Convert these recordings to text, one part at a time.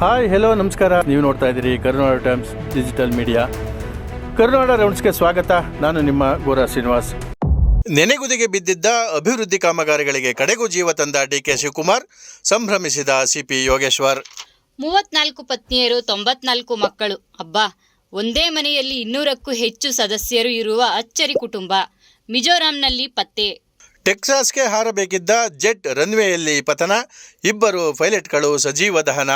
Hi hello ನಮಸ್ಕಾರ. ನೀವು ನೋಡ್ತಾ ಇದ್ದೀರಿ ಕರುನಾಡ ಟೈಮ್ಸ್ ಡಿಜಿಟಲ್ ಮೀಡಿಯಾ. ಕರುನಾಡ ರೌಂಡ್ಸ್ಗೆ ಸ್ವಾಗತ. ನಾನು ನಿಮ್ಮ ಗೋರಾ ಶ್ರೀನಿವಾಸ್. ನೆನೆಗುದಿಗೆ ಬಿದ್ದಿದ್ದ ಅಭಿವೃದ್ಧಿ ಕಾಮಗಾರಿಗಳಿಗೆ ಕಡೆಗೂ ಜೀವ ತಂದ ಡಿಕೆ ಶಿವಕುಮಾರ್, ಸಂಭ್ರಮಿಸಿದ ಸಿಪಿ ಯೋಗೇಶ್ವರ್. 34 ಪತ್ನಿಯರು, 94 ಮಕ್ಕಳು. ಅಬ್ಬಾ, ಒಂದೇ ಮನೆಯಲ್ಲಿ 200ಕ್ಕೂ ಹೆಚ್ಚು ಸದಸ್ಯರು ಇರುವ ಅಚ್ಚರಿ ಕುಟುಂಬ ಮಿಜೋರಾಂನಲ್ಲಿ ಪತ್ತೆ. ಟೆಕ್ಸಾಸ್ಗೆ ಹಾರಬೇಕಿದ್ದ ಜೆಟ್ ರನ್ವೇಯಲ್ಲಿ ಪತನ, 2 ಪೈಲಟ್ಗಳು ಸಜೀವ ದಹನ.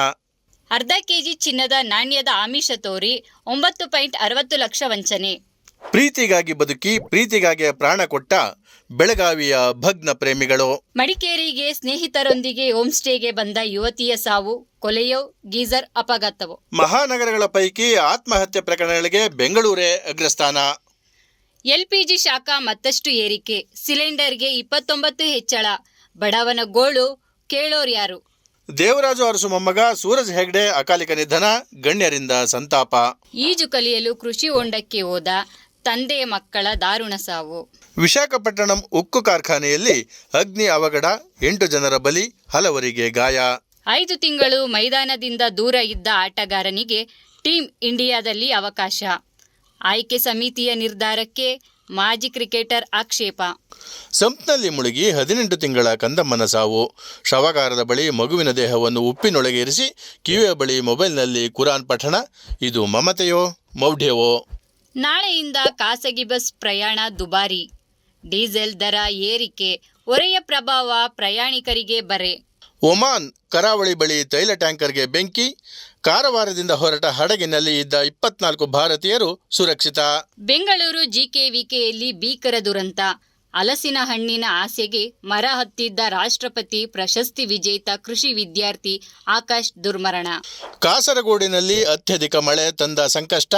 ಅರ್ಧ ಕೆಜಿ ಚಿನ್ನದ ನಾಣ್ಯದ ಆಮಿಷ ತೋರಿ 9.60 ಲಕ್ಷ ವಂಚನೆ. ಪ್ರೀತಿಗಾಗಿ ಬದುಕಿ ಪ್ರೀತಿಗಾಗಿ ಪ್ರಾಣ ಕೊಟ್ಟ ಬೆಳಗಾವಿಯ ಭಗ್ನ ಪ್ರೇಮಿಗಳು. ಮಡಿಕೇರಿಗೆ ಸ್ನೇಹಿತರೊಂದಿಗೆ ಹೋಮ್ ಸ್ಟೇಗೆ ಬಂದ ಯುವತಿಯ ಸಾವು, ಕೊಲೆಯೋ ಗೀಸರ್ ಅಪಘಾತವೋ. ಮಹಾನಗರಗಳ ಪೈಕಿ ಆತ್ಮಹತ್ಯೆ ಪ್ರಕರಣಗಳಿಗೆ ಬೆಂಗಳೂರೇ ಅಗ್ರಸ್ಥಾನ. ಎಲ್ಪಿಜಿ ಶಾಖ ಮತ್ತಷ್ಟು ಏರಿಕೆ, ಸಿಲಿಂಡರ್ಗೆ 29 ಹೆಚ್ಚಳ. ಬಡವನ ಗೋಳು ಕೇಳೋರ್ಯಾರು? ದೇವರಾಜು ಅರಸು ಮೊಮ್ಮಗ ಸೂರಜ್ ಹೆಗ್ಡೆ ಅಕಾಲಿಕ ನಿಧನ, ಗಣ್ಯರಿಂದ ಸಂತಾಪ. ಈಜು ಕಲಿಯಲು ಕೃಷಿ ಹೊಂಡಕ್ಕೆ ಹೋದ ತಂದೆ ಮಕ್ಕಳ ದಾರುಣ ಸಾವು. ವಿಶಾಖಪಟ್ಟಣಂ ಉಕ್ಕು ಕಾರ್ಖಾನೆಯಲ್ಲಿ ಅಗ್ನಿ ಅವಘಡ, 8 ಜನರ ಬಲಿ, ಹಲವರಿಗೆ ಗಾಯ. 5 ತಿಂಗಳು ಮೈದಾನದಿಂದ ದೂರ ಇದ್ದ ಆಟಗಾರನಿಗೆ ಟೀಂ ಇಂಡಿಯಾದಲ್ಲಿ ಅವಕಾಶ. ಆಯ್ಕೆ ಸಮಿತಿಯ ನಿರ್ಧಾರಕ್ಕೆ ಮಾಜಿ ಕ್ರಿಕೆಟರ್ ಆಕ್ಷೇಪ. ಸಂಪ್ನಲ್ಲಿ ಮುಳುಗಿ 18 ತಿಂಗಳ ಕಂದಮ್ಮನ ಸಾವು. ಶವಾಗಾರದ ಬಳಿ ಮಗುವಿನ ದೇಹವನ್ನು ಉಪ್ಪಿನೊಳಗೆ ಇರಿಸಿ ಕಿವಿಯ ಬಳಿ ಮೊಬೈಲ್ನಲ್ಲಿ ಕುರಾನ್ ಪಠಣ. ಇದು ಮಮತೆಯೋ ಮೌಢ್ಯವೋ? ನಾಳೆಯಿಂದ ಖಾಸಗಿ ಬಸ್ ಪ್ರಯಾಣ ದುಬಾರಿ. ಡೀಸೆಲ್ ದರ ಏರಿಕೆ, ಹೊರೆಯ ಪ್ರಭಾವ ಪ್ರಯಾಣಿಕರಿಗೆ ಬರೆ. ಒಮಾನ್ ಕರಾವಳಿ ಬಳಿ ತೈಲ ಟ್ಯಾಂಕರ್ಗೆ ಬೆಂಕಿ, ಕಾರವಾರದಿಂದ ಹೊರಟ ಹಡಗಿನಲ್ಲಿ ಇದ್ದ 24 ಭಾರತೀಯರು ಸುರಕ್ಷಿತ. ಬೆಂಗಳೂರು ಜಿಕೆವಿಕೆಯಲ್ಲಿ ಭೀಕರ ದುರಂತ. ಹಲಸಿನ ಹಣ್ಣಿನ ಆಸೆಗೆ ಮರ ಹತ್ತಿದ್ದ ರಾಷ್ಟ್ರಪತಿ ಪ್ರಶಸ್ತಿ ವಿಜೇತ ಕೃಷಿ ವಿದ್ಯಾರ್ಥಿ ಆಕಾಶ್ ದುರ್ಮರಣ. ಕಾಸರಗೋಡಿನಲ್ಲಿ ಅತ್ಯಧಿಕ ಮಳೆ ತಂದ ಸಂಕಷ್ಟ,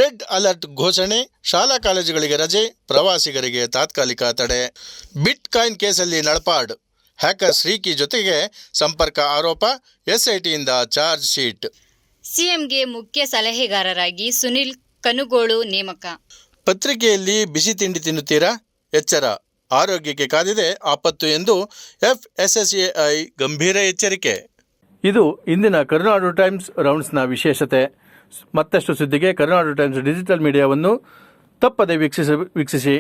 ರೆಡ್ ಅಲರ್ಟ್ ಘೋಷಣೆ, ಶಾಲಾ ಕಾಲೇಜುಗಳಿಗೆ ರಜೆ, ಪ್ರವಾಸಿಗರಿಗೆ ತಾತ್ಕಾಲಿಕ ತಡೆ. ಬಿಟ್ ಕಾಯಿನ್ ಕೇಸಲ್ಲಿ ನಳಪಾಡ್, ಹ್ಯಾಕರ್ ಶ್ರೀಕಿ ಜೊತೆಗೆ ಸಂಪರ್ಕ ಆರೋಪ, ಎಸ್ಐಟಿಯಿಂದ ಚಾರ್ಜ್ ಶೀಟ್. ಸಿಎಂಗೆ ಮುಖ್ಯ ಸಲಹೆಗಾರರಾಗಿ ಸುನಿಲ್ ಕನುಗೋಳು ನೇಮಕ. ಪತ್ರಿಕೆಯಲ್ಲಿ ಬಿಸಿ ತಿಂಡಿ ತಿನ್ನುತ್ತೀರಾ? ಎಚ್ಚರ, ಆರೋಗ್ಯಕ್ಕೆ ಕಾದಿದೆ ಆಪತ್ತು ಎಂದು FSSAI ಗಂಭೀರ ಎಚ್ಚರಿಕೆ. ಇದು ಇಂದಿನ ಕರುನಾಡು ಟೈಮ್ಸ್ ರೌಂಡ್ಸ್ನ ವಿಶೇಷತೆ. ಮತ್ತಷ್ಟು ಸುದ್ದಿಗೆ ಕರುನಾಡು ಟೈಮ್ಸ್ ಡಿಜಿಟಲ್ ಮೀಡಿಯಾವನ್ನು ತಪ್ಪದೆ ವೀಕ್ಷಿಸಿ.